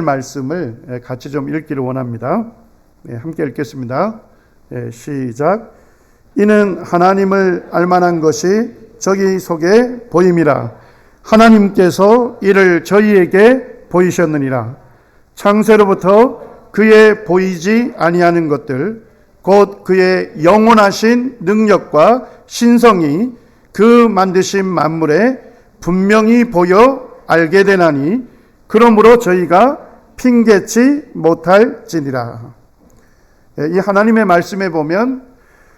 말씀을 같이 좀 읽기를 원합니다. 함께 읽겠습니다. 시작. 이는 하나님을 알만한 것이 저희 속에 보임이라. 하나님께서 이를 저희에게 보이셨느니라. 창세로부터 그의 보이지 아니하는 것들 곧 그의 영원하신 능력과 신성이 그 만드신 만물에 분명히 보여 알게 되나니 그러므로 저희가 핑계치 못할지니라. 이 하나님의 말씀에 보면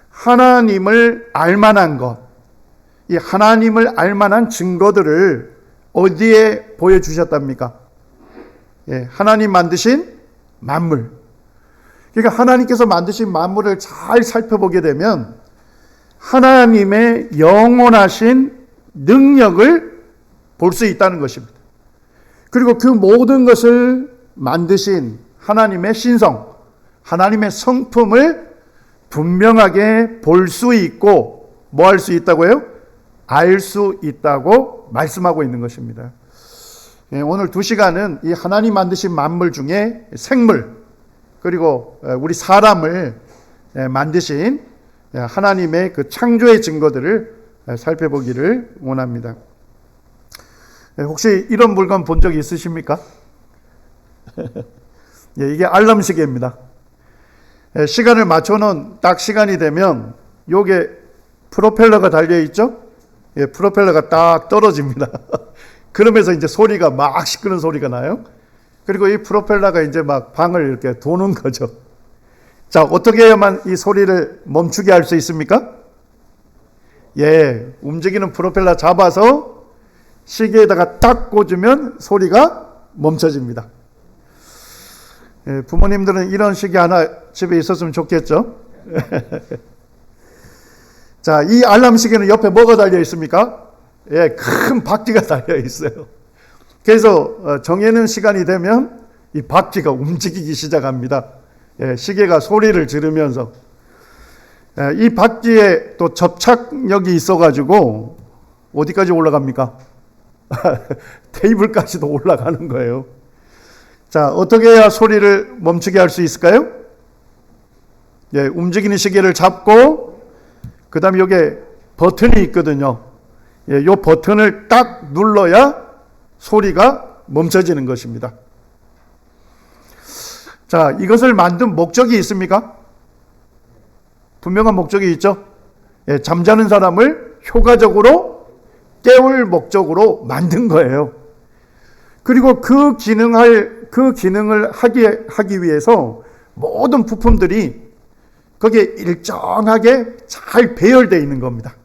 하나님을 알만한 것, 이 하나님을 알만한 증거들을 어디에 보여주셨답니까? 하나님 만드신 만물. 그러니까 하나님께서 만드신 만물을 잘 살펴보게 되면 하나님의 영원하신 능력을 볼 수 있다는 것입니다. 그리고 그 모든 것을 만드신 하나님의 신성, 하나님의 성품을 분명하게 볼 수 있고 뭐 할 수 있다고요? 알 수 있다고 말씀하고 있는 것입니다. 오늘 2시간은 이 하나님 만드신 만물 중에 생물 그리고 우리 사람을 만드신 하나님의 그 창조의 증거들을 살펴보기를 원합니다. 혹시 이런 물건 본 적 있으십니까? 이게 알람 시계입니다. 시간을 맞춰놓은 딱 시간이 되면 요게 프로펠러가 달려있죠? 프로펠러가 딱 떨어집니다. 그러면서 이제 소리가 막 시끄러운 소리가 나요. 그리고 이 프로펠러가 이제 막 방을 이렇게 도는 거죠. 자, 어떻게 해야만 이 소리를 멈추게 할 수 있습니까? 움직이는 프로펠러 잡아서 시계에다가 딱 꽂으면 소리가 멈춰집니다. 부모님들은 이런 시계 하나 집에 있었으면 좋겠죠? 자, 이 알람 시계는 옆에 뭐가 달려 있습니까? 큰 바퀴가 달려 있어요. 그래서 정해놓은 시간이 되면 이 바퀴가 움직이기 시작합니다. 시계가 소리를 지르면서 이 바퀴에 또 접착력이 있어가지고 어디까지 올라갑니까? 테이블까지도 올라가는 거예요. 자, 어떻게 해야 소리를 멈추게 할 수 있을까요? 움직이는 시계를 잡고 그 다음에 여기에 버튼이 있거든요. 이 버튼을 딱 눌러야 소리가 멈춰지는 것입니다. 자, 이것을 만든 목적이 있습니까? 분명한 목적이 있죠. 잠자는 사람을 효과적으로 깨울 목적으로 만든 거예요. 그리고 그 기능을 하기 위해서 모든 부품들이 거기에 일정하게 잘 배열되어 있는 겁니다.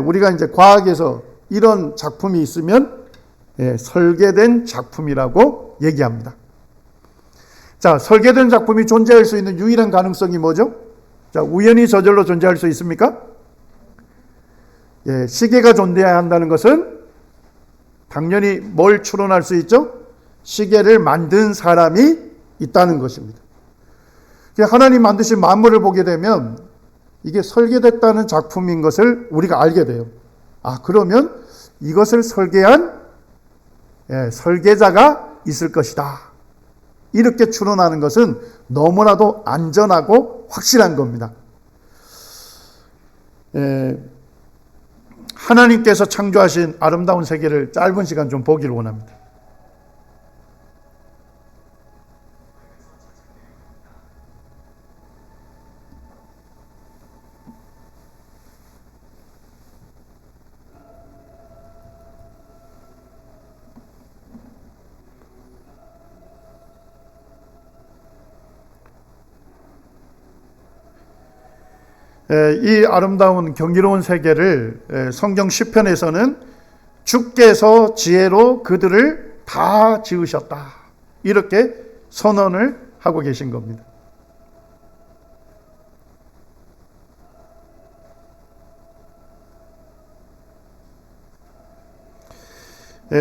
우리가 이제 과학에서 이런 작품이 있으면 설계된 작품이라고 얘기합니다. 자, 설계된 작품이 존재할 수 있는 유일한 가능성이 뭐죠? 자, 우연히 저절로 존재할 수 있습니까? 시계가 존재해야 한다는 것은 당연히 뭘 추론할 수 있죠? 시계를 만든 사람이 있다는 것입니다. 하나님 만드신 만물을 보게 되면 이게 설계됐다는 작품인 것을 우리가 알게 돼요. 그러면 이것을 설계한 설계자가 있을 것이다. 이렇게 추론하는 것은 너무나도 안전하고 확실한 겁니다. 하나님께서 창조하신 아름다운 세계를 짧은 시간 좀 보기를 원합니다. 이 아름다운 경이로운 세계를 성경 시편에서는 주께서 지혜로 그들을 다 지으셨다. 이렇게 선언을 하고 계신 겁니다.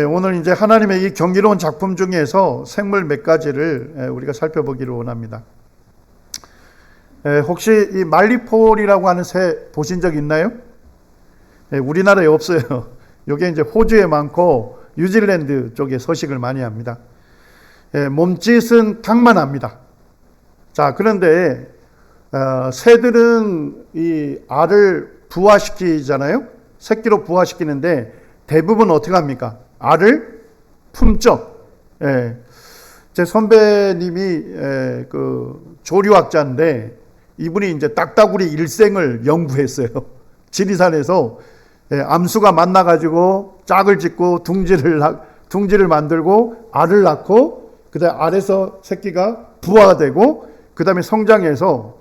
오늘 이제 하나님의 이 경이로운 작품 중에서 생물 몇 가지를 우리가 살펴보기를 원합니다. 혹시 이 말리폴이라고 하는 새 보신 적 있나요? 우리나라에 없어요. 이게 이제 호주에 많고 뉴질랜드 쪽에 서식을 많이 합니다. 몸짓은 닭만 합니다. 자, 그런데 새들은 이 알을 부화시키잖아요. 새끼로 부화시키는데 대부분 어떻게 합니까? 알을 품죠. 제 선배님이 그 조류학자인데 이분이 이제 딱따구리 일생을 연구했어요. 지리산에서 암수가 만나가지고 짝을 짓고 둥지를 만들고 알을 낳고 그다음에 알에서 새끼가 부화되고 그다음에 성장해서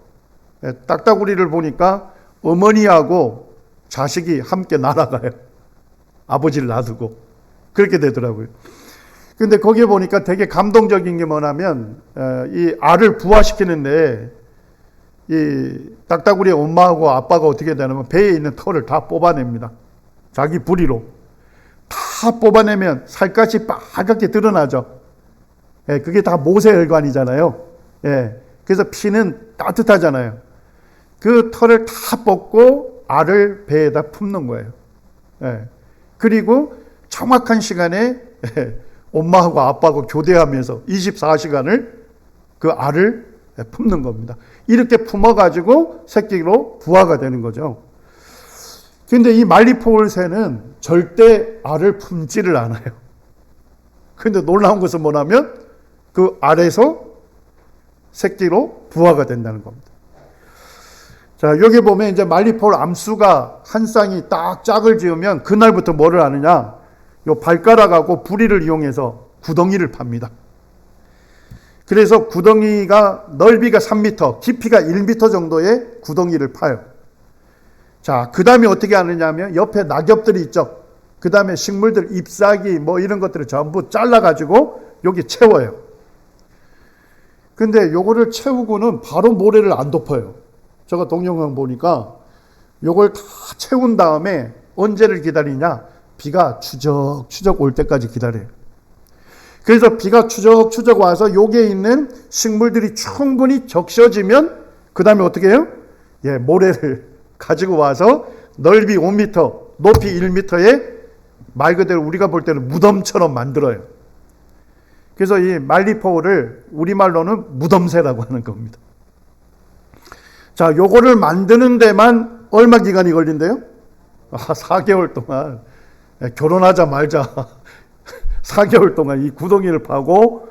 딱따구리를 보니까 어머니하고 자식이 함께 날아가요. 아버지를 놔두고 그렇게 되더라고요. 근데 거기에 보니까 되게 감동적인 게 뭐냐면 이 알을 부화시키는데 이 딱따구리의 엄마하고 아빠가 어떻게 되냐면 배에 있는 털을 다 뽑아냅니다. 자기 부리로 다 뽑아내면 살갗이 빨갛게 드러나죠. 그게 다 모세혈관이잖아요. 그래서 피는 따뜻하잖아요. 그 털을 다 뽑고 알을 배에다 품는 거예요. 그리고 정확한 시간에 엄마하고 아빠하고 교대하면서 24시간을 그 알을 품는 겁니다. 이렇게 품어가지고 새끼로 부화가 되는 거죠. 근데 이 말리포울새는 절대 알을 품지를 않아요. 근데 놀라운 것은 뭐냐면 그 알에서 새끼로 부화가 된다는 겁니다. 자, 여기 보면 이제 말리포울 암수가 한 쌍이 딱 짝을 지으면 그날부터 뭐를 하느냐? 요 발가락하고 부리를 이용해서 구덩이를 팝니다. 그래서 구덩이가 넓이가 3m, 깊이가 1m 정도의 구덩이를 파요. 자, 그 다음에 어떻게 하느냐 하면 옆에 낙엽들이 있죠. 그 다음에 식물들 잎사귀 뭐 이런 것들을 전부 잘라가지고 여기 채워요. 근데 요거를 채우고는 바로 모래를 안 덮어요. 제가 동영상 보니까 요걸 다 채운 다음에 언제를 기다리냐? 비가 추적추적 올 때까지 기다려요. 그래서 비가 추적추적 와서 여기에 있는 식물들이 충분히 적셔지면 그 다음에 어떻게 해요? 모래를 가지고 와서 넓이 5m, 높이 1m의 말 그대로 우리가 볼 때는 무덤처럼 만들어요. 그래서 이 말리포울을 우리말로는 무덤새라고 하는 겁니다. 자, 요거를 만드는 데만 얼마 기간이 걸린대요? 4개월 동안. 결혼하자 말자 4개월 동안 이 구덩이를 파고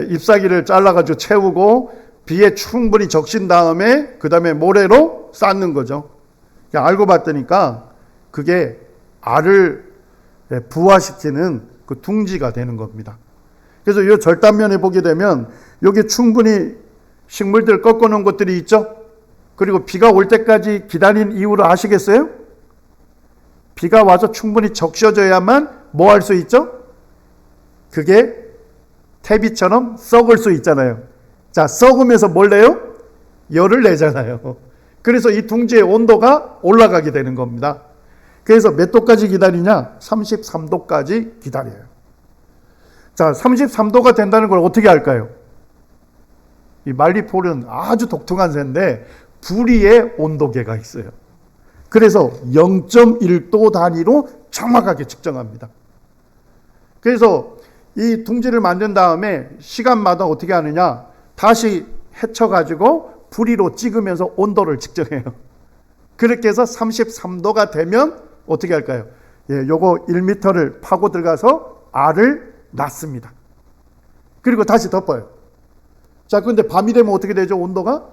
잎사귀를 잘라가지고 채우고 비에 충분히 적신 다음에 그 다음에 모래로 쌓는 거죠. 알고 봤더니까 그게 알을 부화시키는 그 둥지가 되는 겁니다. 그래서 이 절단면에 보게 되면 여기 충분히 식물들 꺾어놓은 것들이 있죠. 그리고 비가 올 때까지 기다린 이유를 아시겠어요? 비가 와서 충분히 적셔져야만 뭐 할 수 있죠? 그게 퇴비처럼 썩을 수 있잖아요. 자, 썩으면서 뭘 내요? 열을 내잖아요. 그래서 이 둥지의 온도가 올라가게 되는 겁니다. 그래서 몇 도까지 기다리냐? 33도까지 기다려요. 자, 33도가 된다는 걸 어떻게 할까요? 이 말리포울은 아주 독특한 새인데 부리의 온도계가 있어요. 그래서 0.1도 단위로 정확하게 측정합니다. 그래서 이 둥지를 만든 다음에 시간마다 어떻게 하느냐? 다시 헤쳐가지고 부리로 찍으면서 온도를 측정해요. 그렇게 해서 33도가 되면 어떻게 할까요? 요거 1m를 파고 들어가서 알을 낳습니다. 그리고 다시 덮어요. 자, 근데 밤이 되면 어떻게 되죠? 온도가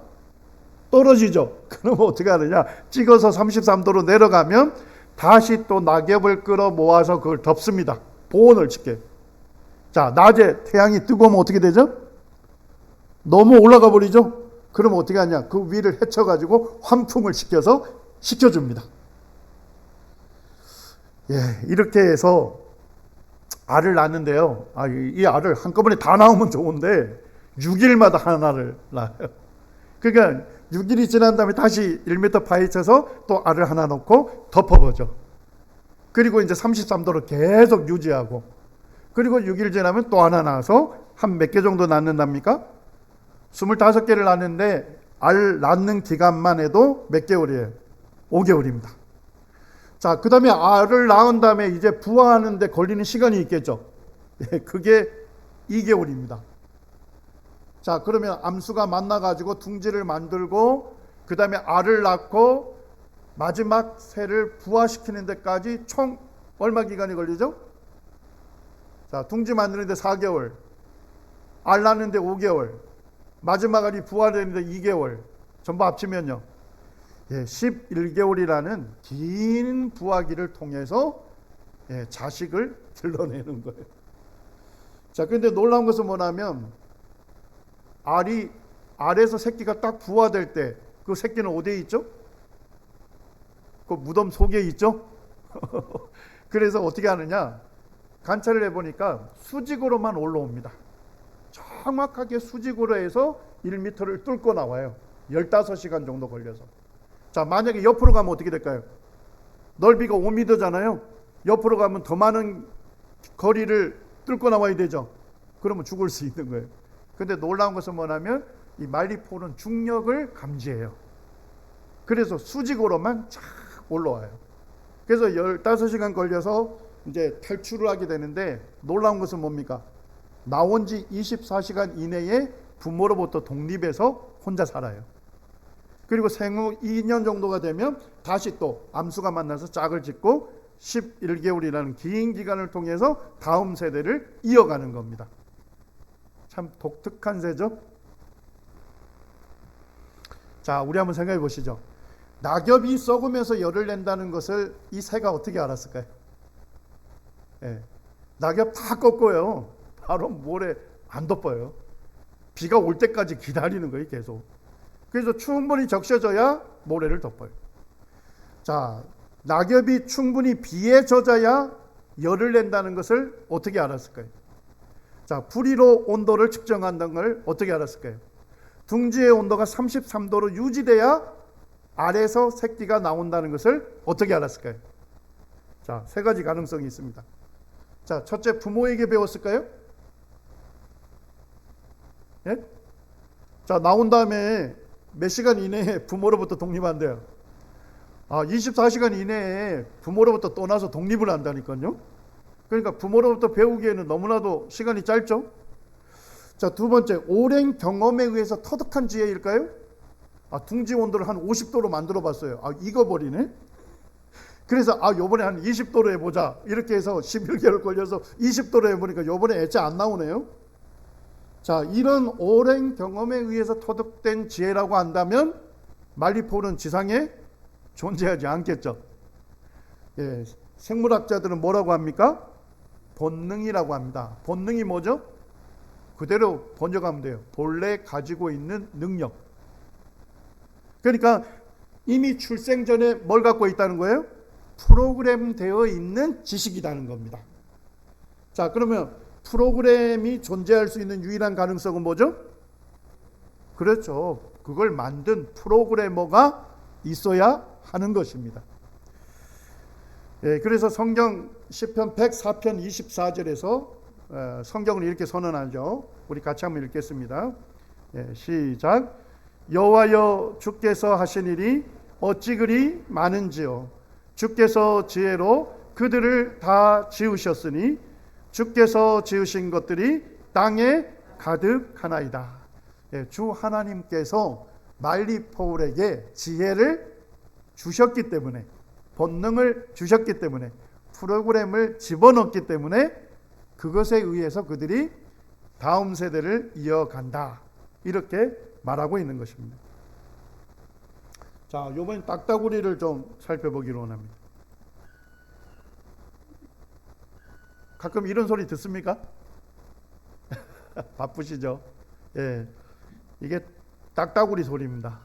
떨어지죠. 그러면 어떻게 하느냐? 찍어서 33도로 내려가면 다시 또 낙엽을 끌어 모아서 그걸 덮습니다. 보온을 시켜요. 자, 낮에 태양이 뜨거우면 어떻게 되죠? 너무 올라가 버리죠? 그러면 어떻게 하냐? 그 위를 헤쳐가지고 환풍을 시켜줍니다. 이렇게 해서 알을 낳는데요. 이 알을 한꺼번에 다 낳으면 좋은데 6일마다 하나를 낳아요. 그러니까 6일이 지난 다음에 다시 1m 파헤쳐서 또 알을 하나 넣고 덮어보죠. 그리고 이제 33도로 계속 유지하고 그리고 6일 지나면 또 하나 낳아서 한 몇 개 정도 낳는답니까? 25개를 낳는데 알 낳는 기간만 해도 몇 개월이에요? 5개월입니다. 자, 그 다음에 알을 낳은 다음에 이제 부화하는데 걸리는 시간이 있겠죠. 그게 2개월입니다. 자, 그러면 암수가 만나가지고 둥지를 만들고 그 다음에 알을 낳고 마지막 새를 부화시키는 데까지 총 얼마 기간이 걸리죠? 자, 둥지 만드는데 4개월, 알 낳는데 5개월, 마지막 알이 부화되는데 2개월, 전부 합치면요, 11개월이라는 긴 부화기를 통해서 자식을 길러내는 거예요. 자, 그런데 놀라운 것은 뭐냐면 알에서 새끼가 딱 부화될 때 그 새끼는 어디에 있죠? 그 무덤 속에 있죠? 그래서 어떻게 하느냐, 관찰을 해보니까 수직으로만 올라옵니다. 정확하게 수직으로 해서 1m를 뚫고 나와요. 15시간 정도 걸려서. 자, 만약에 옆으로 가면 어떻게 될까요? 넓이가 5m잖아요. 옆으로 가면 더 많은 거리를 뚫고 나와야 되죠. 그러면 죽을 수 있는 거예요. 근데 놀라운 것은 뭐냐면 이 말리포는 중력을 감지해요. 그래서 수직으로만 착 올라와요. 그래서 15시간 걸려서 이제 탈출을 하게 되는데, 놀라운 것은 뭡니까? 나온 지 24시간 이내에 부모로부터 독립해서 혼자 살아요. 그리고 생후 2년 정도가 되면 다시 또 암수가 만나서 짝을 짓고 11개월이라는 긴 기간을 통해서 다음 세대를 이어가는 겁니다. 참 독특한 새죠. 자, 우리 한번 생각해 보시죠. 낙엽이 썩으면서 열을 낸다는 것을 이 새가 어떻게 알았을까요? 낙엽 다 꺾어요. 바로 모래 안 덮어요. 비가 올 때까지 기다리는 거예요, 계속. 그래서 충분히 적셔져야 모래를 덮어요. 자, 낙엽이 충분히 비에 젖어야 열을 낸다는 것을 어떻게 알았을까요? 자, 부리로 온도를 측정한다는 걸 어떻게 알았을까요? 둥지의 온도가 33도로 유지돼야 알에서 새끼가 나온다는 것을 어떻게 알았을까요? 자, 세 가지 가능성이 있습니다. 자, 첫째, 부모에게 배웠을까요? 예? 자, 나온 다음에 몇 시간 이내에 부모로부터 독립한대요. 24시간 이내에 부모로부터 떠나서 독립을 한다니까요. 그러니까 부모로부터 배우기에는 너무나도 시간이 짧죠. 자, 두 번째, 오랜 경험에 의해서 터득한 지혜일까요? 둥지 온도를 한 50도로 만들어 봤어요. 익어버리네. 그래서 요번에 한 20도로 해보자 이렇게 해서 11개월 걸려서 20도로 해보니까 요번에 애체 안 나오네요. 자, 이런 오랜 경험에 의해서 터득된 지혜라고 한다면 말리포는 지상에 존재하지 않겠죠. 생물학자들은 뭐라고 합니까? 본능이라고 합니다. 본능이 뭐죠? 그대로 번역하면 돼요. 본래 가지고 있는 능력. 그러니까 이미 출생 전에 뭘 갖고 있다는 거예요? 프로그램 되어 있는 지식이라는 겁니다. 자, 그러면 프로그램이 존재할 수 있는 유일한 가능성은 뭐죠? 그렇죠. 그걸 만든 프로그래머가 있어야 하는 것입니다. 그래서 성경 시편 104편 24절에서 성경을 이렇게 선언하죠. 우리 같이 한번 읽겠습니다. 시작. 여호와여, 주께서 하신 일이 어찌 그리 많은지요. 주께서 지혜로 그들을 다 지으셨으니 주께서 지으신 것들이 땅에 가득하나이다. 주 하나님께서 말리포울에게 지혜를 주셨기 때문에, 본능을 주셨기 때문에, 프로그램을 집어넣기 때문에 그것에 의해서 그들이 다음 세대를 이어간다, 이렇게 말하고 있는 것입니다. 자, 이번엔 딱따구리를 좀 살펴보기로 원합니다. 가끔 이런 소리 듣습니까? 바쁘시죠? 이게 딱따구리 소리입니다.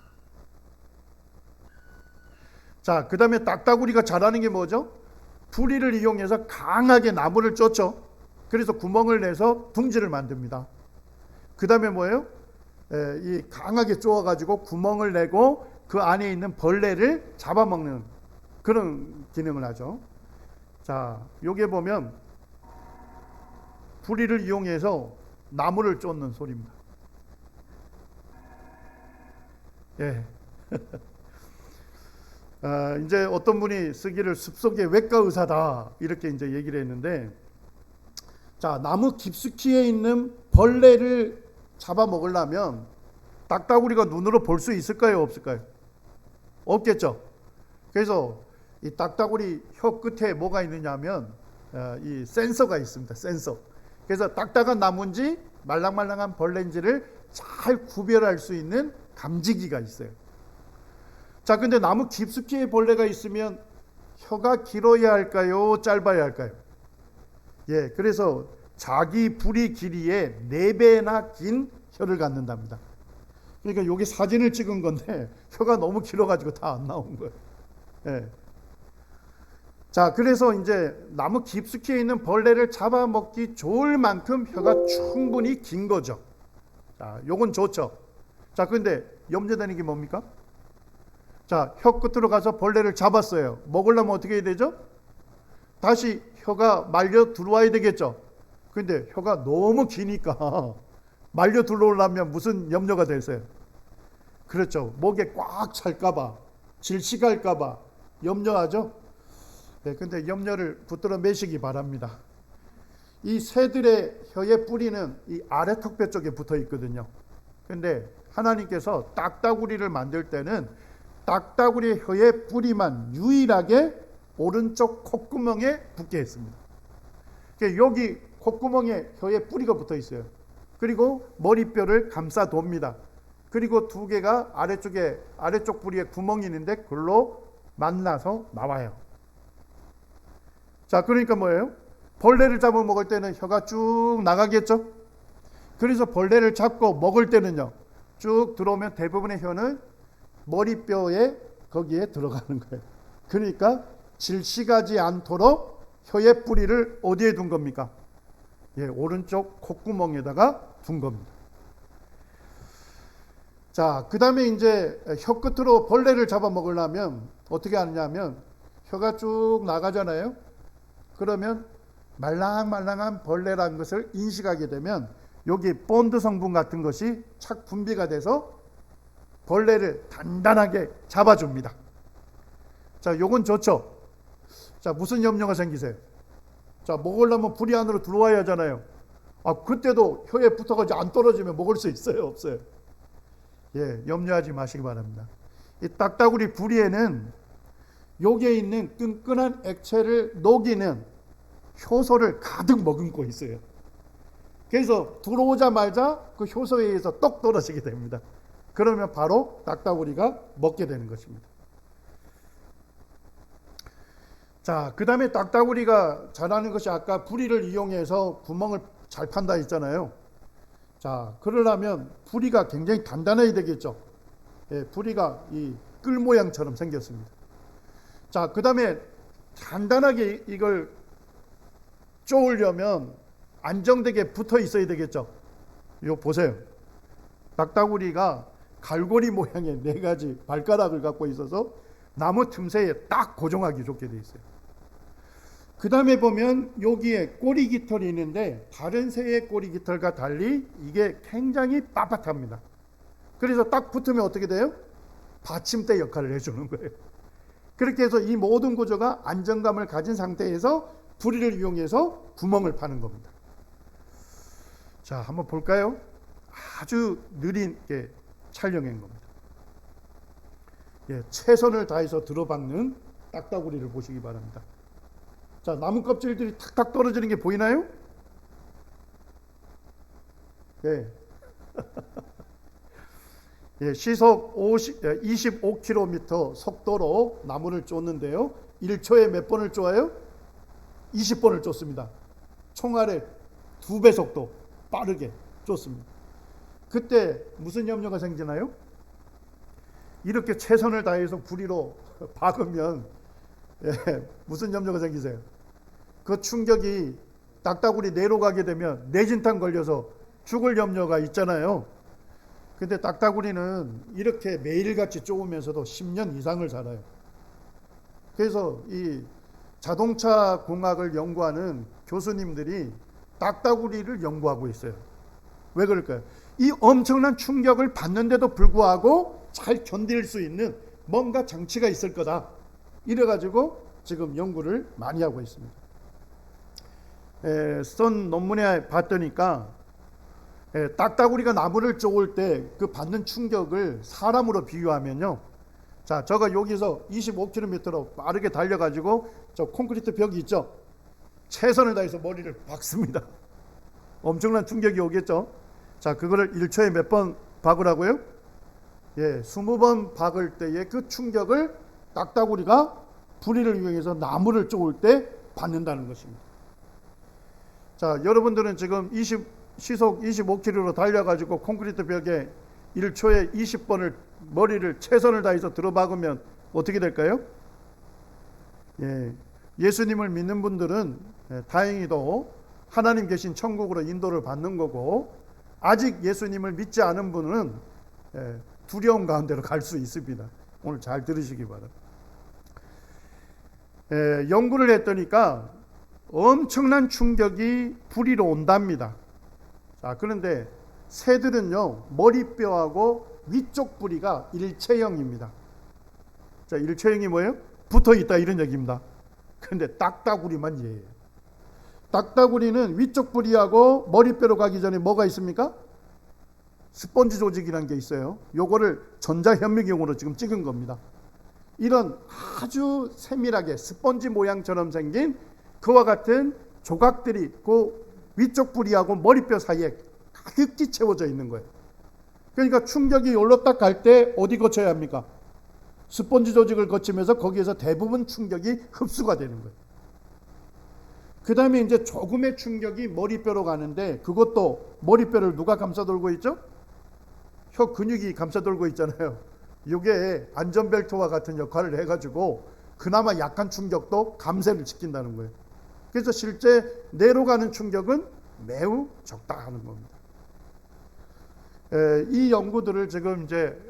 자, 그 다음에 딱따구리가 잘하는 게 뭐죠? 부리를 이용해서 강하게 나무를 쫓죠. 그래서 구멍을 내서 둥지를 만듭니다. 그 다음에 뭐예요? 이 강하게 쪼아가지고 구멍을 내고 그 안에 있는 벌레를 잡아먹는 그런 기능을 하죠. 자, 요게 보면 부리를 이용해서 나무를 쫓는 소리입니다. 이제 어떤 분이 쓰기를 숲속의 외과 의사다 이렇게 이제 얘기를 했는데, 자, 나무 깊숙이에 있는 벌레를 잡아먹으려면 딱따구리가 눈으로 볼 수 있을까요? 없을까요? 없겠죠. 그래서 이 딱따구리 혀 끝에 뭐가 있느냐 하면 이 센서가 있습니다. 센서. 그래서 딱딱한 나무인지 말랑말랑한 벌레인지를 잘 구별할 수 있는 감지기가 있어요. 자, 근데 나무 깊숙이에 벌레가 있으면 혀가 길어야 할까요? 짧아야 할까요? 예, 그래서 자기 부리 길이의 4배나 긴 혀를 갖는답니다. 그러니까 여기 사진을 찍은 건데 혀가 너무 길어가지고 다 안 나온 거예요. 예. 자, 그래서 이제 나무 깊숙이에 있는 벌레를 잡아먹기 좋을 만큼 혀가 충분히 긴 거죠. 자, 요건 좋죠. 자, 근데 염려되는 게 뭡니까? 자, 혀 끝으로 가서 벌레를 잡았어요. 먹으려면 어떻게 해야 되죠? 다시 혀가 말려 들어와야 되겠죠. 근데 혀가 너무 기니까 말려 들어오려면 무슨 염려가 되세요? 그렇죠. 목에 꽉 찰까봐, 질식할까봐 염려하죠. 네, 근데 염려를 붙들어 매시기 바랍니다. 이 새들의 혀의 뿌리는 이 아래 턱뼈 쪽에 붙어 있거든요. 근데 하나님께서 딱따구리를 만들 때는 딱따구리의 혀의 뿌리만 유일하게 오른쪽 콧구멍에 붙게 했습니다. 여기 콧구멍에 혀의 뿌리가 붙어 있어요. 그리고 머리뼈를 감싸둡니다. 그리고 두 개가 아래쪽 뿌리에 구멍이 있는데 그걸로 만나서 나와요. 자, 그러니까 뭐예요? 벌레를 잡아 먹을 때는 혀가 쭉 나가겠죠? 그래서 벌레를 잡고 먹을 때는요, 쭉 들어오면 대부분의 혀는 머리뼈에 거기에 들어가는 거예요. 그러니까 질식하지 않도록 혀의 뿌리를 어디에 둔 겁니까? 예, 오른쪽 콧구멍에다가 둔 겁니다. 자, 그 다음에 이제 혀 끝으로 벌레를 잡아먹으려면 어떻게 하느냐면 혀가 쭉 나가잖아요. 그러면 말랑말랑한 벌레라는 것을 인식하게 되면 여기 본드 성분 같은 것이 착 분비가 돼서 벌레를 단단하게 잡아줍니다. 자, 요건 좋죠. 자, 무슨 염려가 생기세요? 자, 먹으려면 불이 안으로 들어와야 하잖아요. 아, 그때도 혀에 붙어가지고 안 떨어지면 먹을 수 있어요? 없어요? 예, 염려하지 마시기 바랍니다. 이 딱따구리 부리에는 여기에 있는 끈끈한 액체를 녹이는 효소를 가득 머금고 있어요. 그래서 들어오자마자 그 효소에 의해서 떡 떨어지게 됩니다. 그러면 바로 딱따구리가 먹게 되는 것입니다. 자, 그 다음에 딱따구리가 잘하는 것이 아까 부리를 이용해서 구멍을 잘 판다 했잖아요. 자, 그러려면 부리가 굉장히 단단해야 되겠죠. 예, 부리가 이 끌 모양처럼 생겼습니다. 자, 그 다음에 단단하게 이걸 쪼으려면 안정되게 붙어 있어야 되겠죠. 이거 보세요. 딱따구리가 갈고리 모양의 4가지 발가락을 갖고 있어서 나무 틈새에 딱 고정하기 좋게 되어 있어요. 그 다음에 보면 여기에 꼬리 깃털이 있는데 다른 새의 꼬리 깃털과 달리 이게 굉장히 빳빳합니다. 그래서 딱 붙으면 어떻게 돼요? 받침대 역할을 해주는 거예요. 그렇게 해서 이 모든 구조가 안정감을 가진 상태에서 부리를 이용해서 구멍을 파는 겁니다. 자, 한번 볼까요? 아주 느린 촬영인 겁니다. 예, 최선을 다해서 들어박는 딱따구리를 보시기 바랍니다. 자, 나무 껍질들이 탁탁 떨어지는 게 보이나요? 예. 예, 시속 25km 속도로 나무를 쫓는데요. 1초에 몇 번을 쫓아요? 20번을 쫓습니다. 총알의 2배 속도 빠르게 쫓습니다. 그때 무슨 염려가 생기나요? 이렇게 최선을 다해서 부리로 박으면 무슨 염려가 생기세요? 그 충격이 딱따구리 내로 가게 되면 뇌진탕 걸려서 죽을 염려가 있잖아요. 근데 딱따구리는 이렇게 매일같이 쪼으면서도 10년 이상을 살아요. 그래서 이 자동차 공학을 연구하는 교수님들이 딱따구리를 연구하고 있어요. 왜 그럴까요? 이 엄청난 충격을 받는데도 불구하고 잘 견딜 수 있는 뭔가 장치가 있을 거다. 이래가지고 지금 연구를 많이 하고 있습니다. 쓴 논문에 봤더니까 딱따구리가 나무를 쪼을 때 그 받는 충격을 사람으로 비유하면요. 자, 저가 여기서 25km로 빠르게 달려가지고 저 콘크리트 벽이 있죠. 최선을 다해서 머리를 박습니다. 엄청난 충격이 오겠죠. 자, 그거를 1초에 몇 번 박으라고요? 20번 박을 때의 그 충격을 딱따구리가 부리를 이용해서 나무를 쪼을 때 받는다는 것입니다. 자, 여러분들은 지금 시속 25km로 달려가지고 콘크리트 벽에 1초에 20번을 머리를 최선을 다해서 들어박으면 어떻게 될까요? 예수님을 믿는 분들은 다행히도 하나님 계신 천국으로 인도를 받는 거고, 아직 예수님을 믿지 않은 분은 두려움 가운데로 갈 수 있습니다. 오늘 잘 들으시기 바랍니다. 연구를 했더니까 엄청난 충격이 부리로 온답니다. 자, 그런데 새들은요, 머리뼈하고 위쪽 부리가 일체형입니다. 자, 일체형이 뭐예요? 붙어 있다 이런 얘기입니다. 그런데 딱따구리만 얘예요. 딱따구리는 위쪽 부리하고 머리뼈로 가기 전에 뭐가 있습니까? 스펀지 조직이라는 게 있어요. 요거를 전자현미경으로 지금 찍은 겁니다. 이런 아주 세밀하게 스펀지 모양처럼 생긴 그와 같은 조각들이 그 위쪽 부리하고 머리뼈 사이에 가득히 채워져 있는 거예요. 그러니까 충격이 여기로 딱 갈 때 어디 거쳐야 합니까? 스펀지 조직을 거치면서 거기에서 대부분 충격이 흡수가 되는 거예요. 그 다음에 이제 조금의 충격이 머리뼈로 가는데, 그것도 머리뼈를 누가 감싸돌고 있죠? 혀 근육이 감싸돌고 있잖아요. 이게 안전벨트와 같은 역할을 해가지고 그나마 약한 충격도 감쇄를 시킨다는 거예요. 그래서 실제 뇌로 가는 충격은 매우 적다 하는 겁니다. 이 연구들을 지금 이제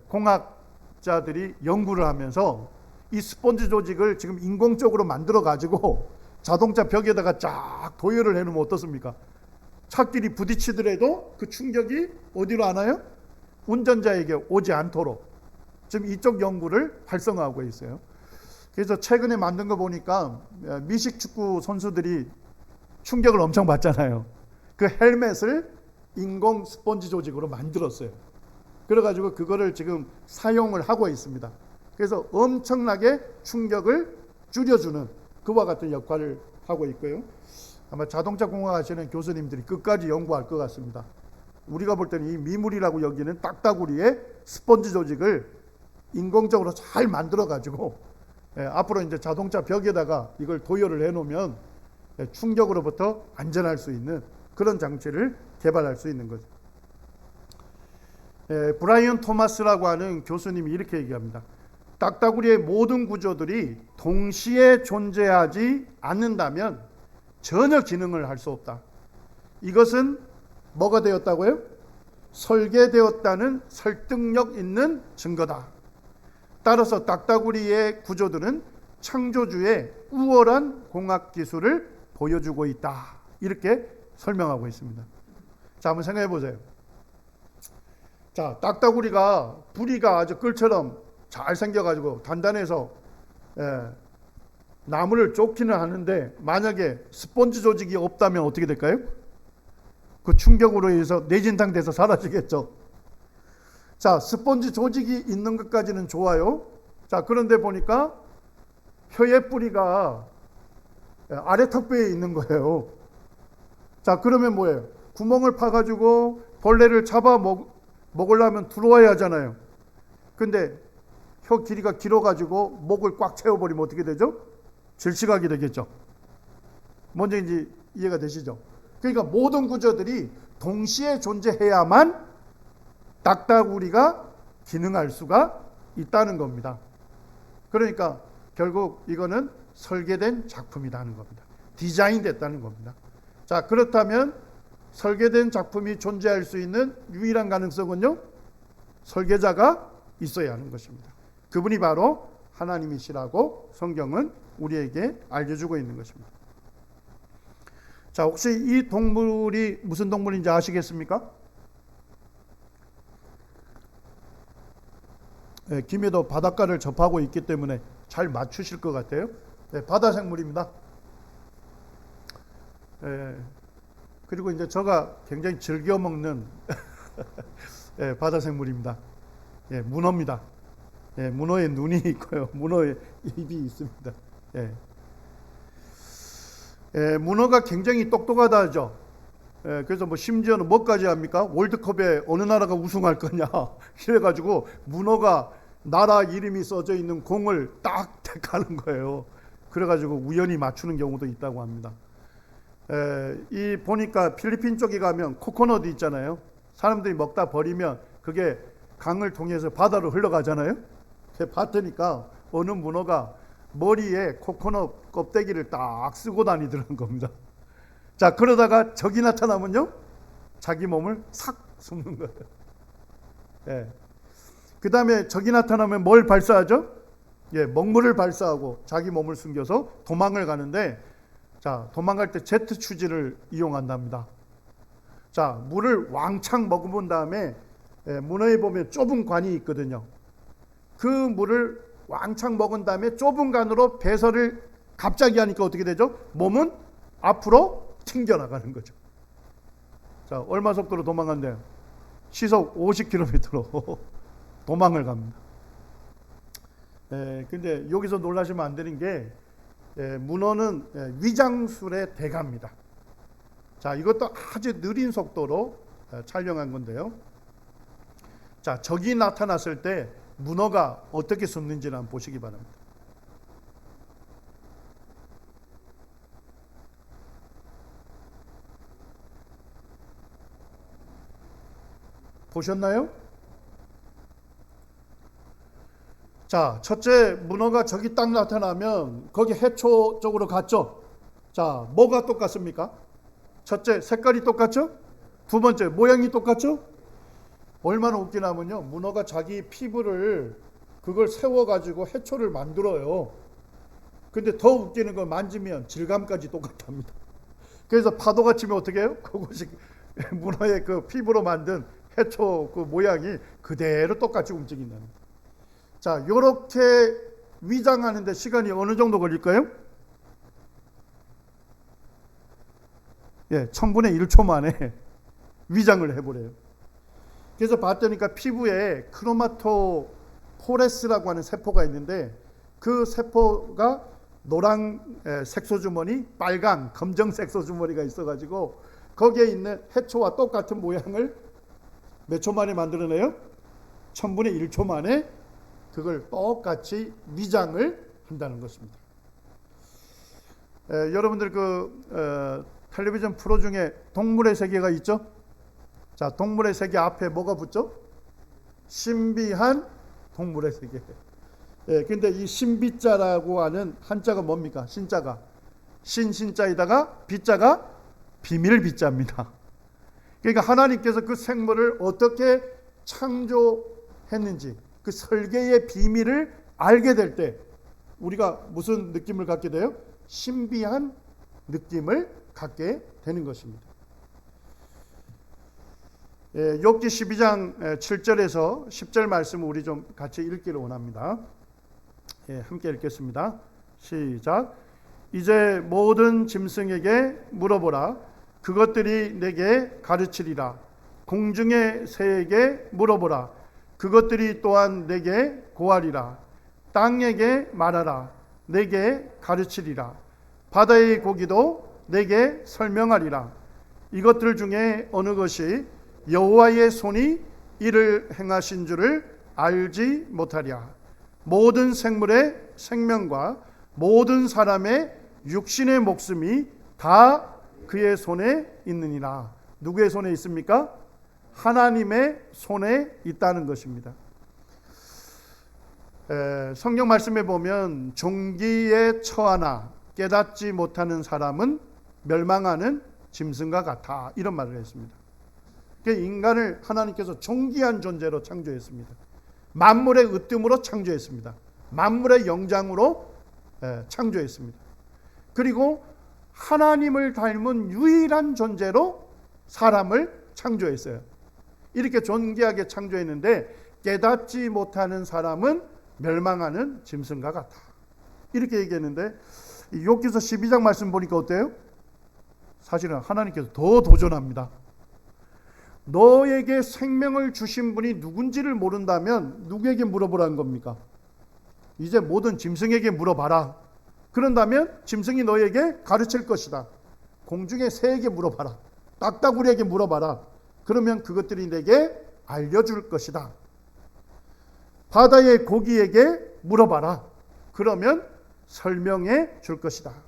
공학자들이 연구를 하면서 이 스펀지 조직을 지금 인공적으로 만들어 가지고 자동차 벽에다가 쫙 도열을 해놓으면 어떻습니까? 차끼리 부딪히더라도 그 충격이 어디로 안 와요? 운전자에게 오지 않도록 지금 이쪽 연구를 활성화하고 있어요. 그래서 최근에 만든 거 보니까 미식 축구 선수들이 충격을 엄청 받잖아요. 그 헬멧을 인공 스펀지 조직으로 만들었어요. 그래가지고 그거를 지금 사용을 하고 있습니다. 그래서 엄청나게 충격을 줄여주는 그와 같은 역할을 하고 있고요. 아마 자동차 공학 하시는 교수님들이 끝까지 연구할 것 같습니다. 우리가 볼 때는 이 미물이라고 여기는 딱따구리의 스펀지 조직을 인공적으로 잘 만들어가지고 앞으로 이제 자동차 벽에다가 이걸 도열을 해놓으면 충격으로부터 안전할 수 있는 그런 장치를 개발할 수 있는 거죠. 브라이언 토마스라고 하는 교수님이 이렇게 얘기합니다. 딱따구리의 모든 구조들이 동시에 존재하지 않는다면 전혀 기능을 할 수 없다. 이것은 뭐가 되었다고요? 설계되었다는 설득력 있는 증거다. 따라서 딱따구리의 구조들은 창조주의 우월한 공학 기술을 보여주고 있다. 이렇게 설명하고 있습니다. 자, 한번 생각해 보세요. 자, 딱따구리가 부리가 아주 끌처럼 잘 생겨가지고 단단해서 나무를 쫓기는 하는데, 만약에 스펀지 조직이 없다면 어떻게 될까요? 그 충격으로 인해서 뇌진탕돼서 사라지겠죠. 자, 스펀지 조직이 있는 것까지는 좋아요. 자, 그런데 보니까 혀의 뿌리가 아래 턱뼈에 있는 거예요. 자, 그러면 뭐예요? 구멍을 파가지고 벌레를 잡아 먹으려면 들어와야 하잖아요. 근데 혀 길이가 길어가지고 목을 꽉 채워버리면 어떻게 되죠? 질식하게 되겠죠. 뭔지 이해가 되시죠? 그러니까 모든 구조들이 동시에 존재해야만 딱따구리가 기능할 수가 있다는 겁니다. 그러니까 결국 이거는 설계된 작품이라는 겁니다. 디자인됐다는 겁니다. 자, 그렇다면 설계된 작품이 존재할 수 있는 유일한 가능성은요, 설계자가 있어야 하는 것입니다. 그분이 바로 하나님이시라고 성경은 우리에게 알려주고 있는 것입니다. 자, 혹시 이 동물이 무슨 동물인지 아시겠습니까? 김해도 바닷가를 접하고 있기 때문에 잘 맞추실 것 같아요. 바다 생물입니다. 그리고 이제 저가 굉장히 즐겨 먹는 예, 바다 생물입니다. 예, 문어입니다. 예, 문어의 눈이 있고요. 문어의 입이 있습니다. 예. 예, 문어가 굉장히 똑똑하다죠. 예, 그래서 뭐 심지어는 뭐까지 합니까? 월드컵에 어느 나라가 우승할 거냐 이래가지고 문어가 나라 이름이 써져 있는 공을 딱 택하는 거예요. 그래가지고 우연히 맞추는 경우도 있다고 합니다. 이 보니까 필리핀 쪽에 가면 코코넛 있잖아요. 사람들이 먹다 버리면 그게 강을 통해서 바다로 흘러가잖아요. 봤더니까 어느 문어가 머리에 코코넛 껍데기를 딱 쓰고 다니더라는 겁니다. 자, 그러다가 적이 나타나면요, 자기 몸을 싹 숨는 거예요. 예. 그 다음에 적이 나타나면 뭘 발사하죠? 예, 먹물을 발사하고 자기 몸을 숨겨서 도망을 가는데, 자, 도망갈 때 제트 추진을 이용한답니다. 자, 물을 왕창 먹어본 다음에, 예, 문어에 보면 좁은 관이 있거든요. 그 물을 왕창 먹은 다음에 좁은 관으로 배설을 갑자기 하니까 어떻게 되죠? 몸은 앞으로 튕겨나가는 거죠. 자, 얼마 속도로 도망간대요? 시속 50km로 도망을 갑니다. 근데 여기서 놀라시면 안 되는 게, 문어는 위장술의 대가입니다. 자, 이것도 아주 느린 속도로 촬영한 건데요. 자, 적이 나타났을 때 문어가 어떻게 숨는지를 한번 보시기 바랍니다. 보셨나요? 자, 첫째, 문어가 저기 딱 나타나면 거기 해초 쪽으로 갔죠. 자, 뭐가 똑같습니까? 첫째, 색깔이 똑같죠? 두 번째, 모양이 똑같죠? 얼마나 웃기냐면요, 문어가 자기 피부를 그걸 세워가지고 해초를 만들어요. 근데 더 웃기는 건 만지면 질감까지 똑같답니다. 그래서 파도가 치면 어떻게 해요? 그것이 문어의 그 피부로 만든 해초 그 모양이 그대로 똑같이 움직인다는 거예요. 자, 요렇게 위장하는데 시간이 어느 정도 걸릴까요? 예, 1000분의 1초 만에 위장을 해버려요. 그래서 봤더니까 피부에 크로마토포레스라고 하는 세포가 있는데, 그 세포가 노란 색소주머니, 빨강, 검정 색소주머니가 있어가지고 거기에 있는 해초와 똑같은 모양을 몇 초 만에 만들어내요? 1000분의 1초 만에 그걸 똑같이 위장을 한다는 것입니다. 여러분들 텔레비전 프로 중에 동물의 세계가 있죠? 자, 동물의 세계 앞에 뭐가 붙죠? 신비한 동물의 세계. 근데 이 신비자라고 하는 한자가 뭡니까? 신자가 신자에다가 비자가 비밀 비자입니다. 그러니까 하나님께서 그 생물을 어떻게 창조했는지 그 설계의 비밀을 알게 될 때 우리가 무슨 느낌을 갖게 돼요? 신비한 느낌을 갖게 되는 것입니다. 욥기 12장 7절에서 10절 말씀을 우리 좀 같이 읽기를 원합니다. 함께 읽겠습니다. 시작. 이제 모든 짐승에게 물어보라. 그것들이 내게 가르치리라. 공중의 새에게 물어보라. 그것들이 또한 내게 고하리라. 땅에게 말하라. 내게 가르치리라. 바다의 고기도 내게 설명하리라. 이것들 중에 어느 것이 여호와의 손이 이를 행하신 줄을 알지 못하랴. 모든 생물의 생명과 모든 사람의 육신의 목숨이 다 그의 손에 있느니라. 누구의 손에 있습니까? 하나님의 손에 있다는 것입니다. 성경 말씀에 보면 종기에 처하나 깨닫지 못하는 사람은 멸망하는 짐승과 같아, 이런 말을 했습니다. 인간을 하나님께서 존귀한 존재로 창조했습니다. 만물의 으뜸으로 창조했습니다. 만물의 영장으로 창조했습니다. 그리고 하나님을 닮은 유일한 존재로 사람을 창조했어요. 이렇게 존귀하게 창조했는데 깨닫지 못하는 사람은 멸망하는 짐승과 같아, 이렇게 얘기했는데 욥기서 12장 말씀 보니까 어때요? 사실은 하나님께서 더 도전합니다. 너에게 생명을 주신 분이 누군지를 모른다면 누구에게 물어보라는 겁니까? 이제 모든 짐승에게 물어봐라. 그런다면 짐승이 너에게 가르칠 것이다. 공중의 새에게 물어봐라. 딱따구리에게 물어봐라. 그러면 그것들이 내게 알려줄 것이다. 바다의 고기에게 물어봐라. 그러면 설명해 줄 것이다.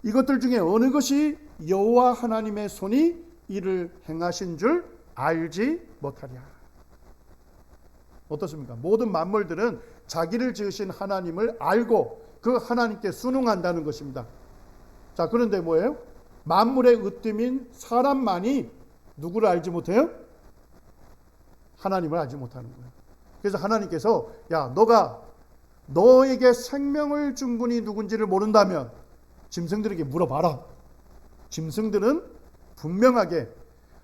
이것들 중에 어느 것이 여호와 하나님의 손이 이를 행하신 줄 알지 못하랴. 어떻습니까? 모든 만물들은 자기를 지으신 하나님을 알고 그 하나님께 순응한다는 것입니다. 자, 그런데 뭐예요? 만물의 으뜸인 사람만이 누구를 알지 못해요? 하나님을 알지 못하는 거예요. 그래서 하나님께서 야, 너에게 생명을 준 분이 누군지를 모른다면 짐승들에게 물어봐라. 짐승들은 분명하게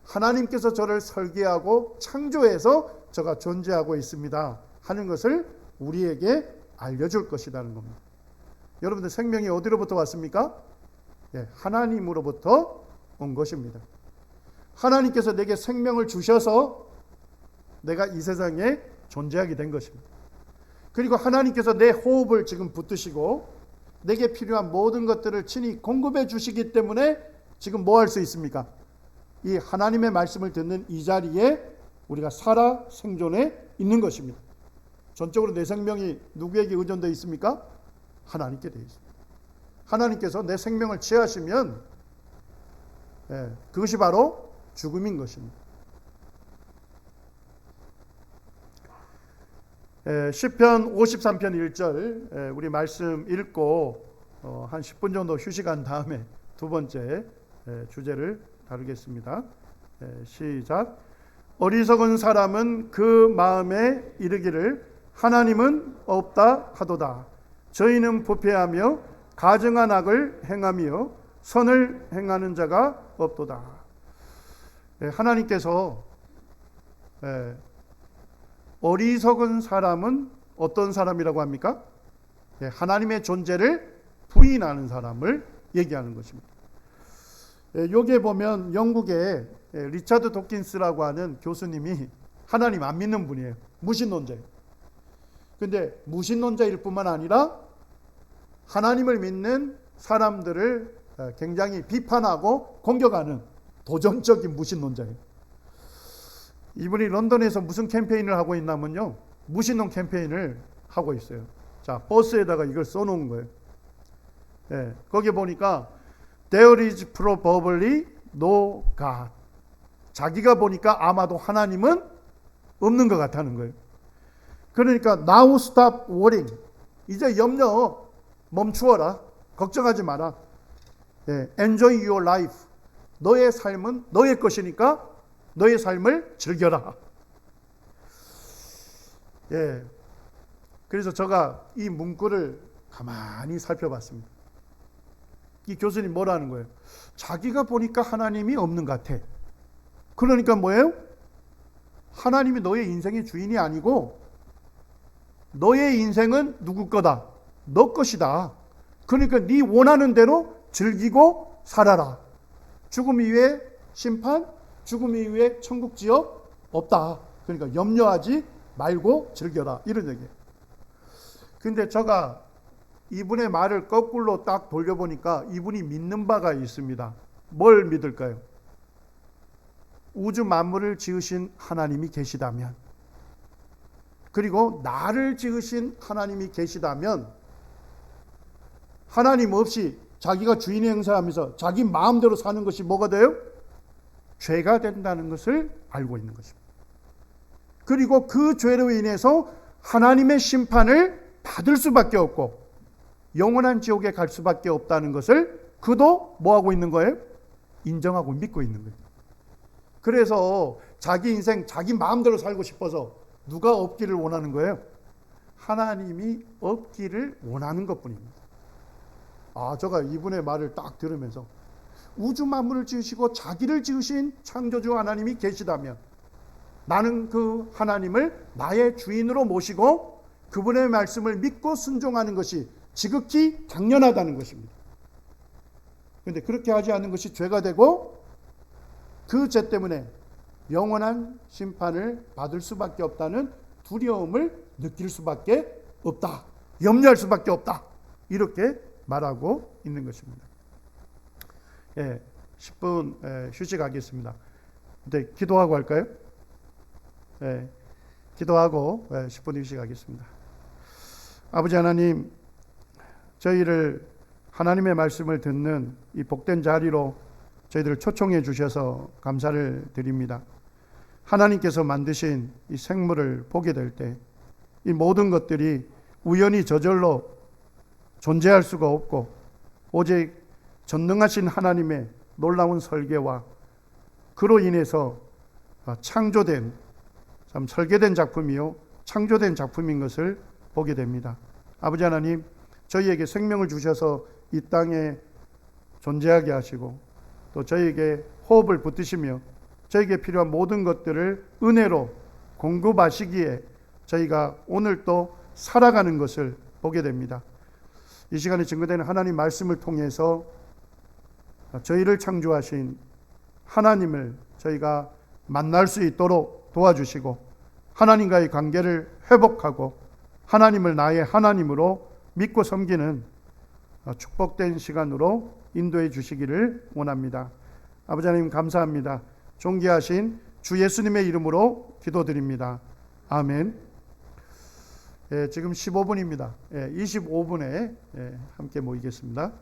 하나님께서 저를 설계하고 창조해서 저가 존재하고 있습니다 하는 것을 우리에게 알려줄 것이라는 겁니다. 여러분들 생명이 어디로부터 왔습니까? 네, 하나님으로부터 온 것입니다. 하나님께서 내게 생명을 주셔서 내가 이 세상에 존재하게 된 것입니다. 그리고 하나님께서 내 호흡을 지금 붙드시고 내게 필요한 모든 것들을 친히 공급해 주시기 때문에 지금 뭐 할 수 있습니까? 이 하나님의 말씀을 듣는 이 자리에 우리가 살아 생존해 있는 것입니다. 전적으로 내 생명이 누구에게 의존되어 있습니까? 하나님께 되어 있습니다. 하나님께서 내 생명을 취하시면 그것이 바로 죽음인 것입니다. 시편 53편 1절 우리 말씀 읽고 한 10분 정도 휴식한 다음에 두 번째 주제를 다루겠습니다. 시작. 어리석은 사람은 그 마음에 이르기를 하나님은 없다 하도다. 저희는 부패하며 가증한 악을 행하며 선을 행하는 자가 없도다. 하나님께서 어리석은 사람은 어떤 사람이라고 합니까? 하나님의 존재를 부인하는 사람을 얘기하는 것입니다. 여기에 보면 영국의 리차드 도킨스라고 하는 교수님이 하나님 안 믿는 분이에요. 무신론자예요. 근데 무신론자일 뿐만 아니라 하나님을 믿는 사람들을 굉장히 비판하고 공격하는 도전적인 무신론자예요. 이분이 런던에서 무슨 캠페인을 하고 있냐면요, 무신론 캠페인을 하고 있어요. 자, 버스에다가 이걸 써놓은 거예요. 거기 보니까 There is probably no God. 자기가 보니까 아마도 하나님은 없는 것 같다는 거예요. 그러니까 Now stop worrying. 이제 염려 멈추어라. 걱정하지 마라. Enjoy your life. 너의 삶은 너의 것이니까 너의 삶을 즐겨라. 그래서 제가 이 문구를 가만히 살펴봤습니다. 이 교수님 뭐라는 거예요? 자기가 보니까 하나님이 없는 것 같아. 그러니까 뭐예요? 하나님이 너의 인생의 주인이 아니고 너의 인생은 누구 거다? 너 것이다. 그러니까 네 원하는 대로 즐기고 살아라. 죽음 이후에 심판, 죽음 이후에 천국 지역 없다. 그러니까 염려하지 말고 즐겨라. 이런 얘기예요. 근데 제가 이분의 말을 거꾸로 딱 돌려보니까 이분이 믿는 바가 있습니다. 뭘 믿을까요? 우주 만물을 지으신 하나님이 계시다면, 그리고 나를 지으신 하나님이 계시다면, 하나님 없이 자기가 주인의 행사하면서 자기 마음대로 사는 것이 뭐가 돼요? 죄가 된다는 것을 알고 있는 것입니다. 그리고 그 죄로 인해서 하나님의 심판을 받을 수밖에 없고 영원한 지옥에 갈 수밖에 없다는 것을 그도 뭐하고 있는 거예요? 인정하고 믿고 있는 거예요. 그래서 자기 인생 자기 마음대로 살고 싶어서 누가 없기를 원하는 거예요? 하나님이 없기를 원하는 것뿐입니다. 제가 이분의 말을 딱 들으면서 우주 만물을 지으시고 자기를 지으신 창조주 하나님이 계시다면 나는 그 하나님을 나의 주인으로 모시고 그분의 말씀을 믿고 순종하는 것이 지극히 당연하다는 것입니다. 그런데 그렇게 하지 않는 것이 죄가 되고 그 죄 때문에 영원한 심판을 받을 수밖에 없다는 두려움을 느낄 수밖에 없다. 염려할 수밖에 없다. 이렇게 말하고 있는 것입니다. 10분 휴식하겠습니다. 네, 기도하고 할까요? 기도하고 10분 휴식하겠습니다. 아버지 하나님, 저희를 하나님의 말씀을 듣는 이 복된 자리로 저희들을 초청해 주셔서 감사를 드립니다. 하나님께서 만드신 이 생물을 보게 될 때 이 모든 것들이 우연히 저절로 존재할 수가 없고 오직 전능하신 하나님의 놀라운 설계와 그로 인해서 창조된, 참 설계된 작품이요 창조된 작품인 것을 보게 됩니다. 아버지 하나님, 저희에게 생명을 주셔서 이 땅에 존재하게 하시고 또 저희에게 호흡을 붙이시며 저희에게 필요한 모든 것들을 은혜로 공급하시기에 저희가 오늘 또 살아가는 것을 보게 됩니다. 이 시간에 증거되는 하나님 말씀을 통해서 저희를 창조하신 하나님을 저희가 만날 수 있도록 도와주시고 하나님과의 관계를 회복하고 하나님을 나의 하나님으로 믿고 섬기는 축복된 시간으로 인도해 주시기를 원합니다. 아버지 하나님 감사합니다. 존귀하신 주 예수님의 이름으로 기도드립니다. 아멘. 지금 15분입니다. 25분에 함께 모이겠습니다.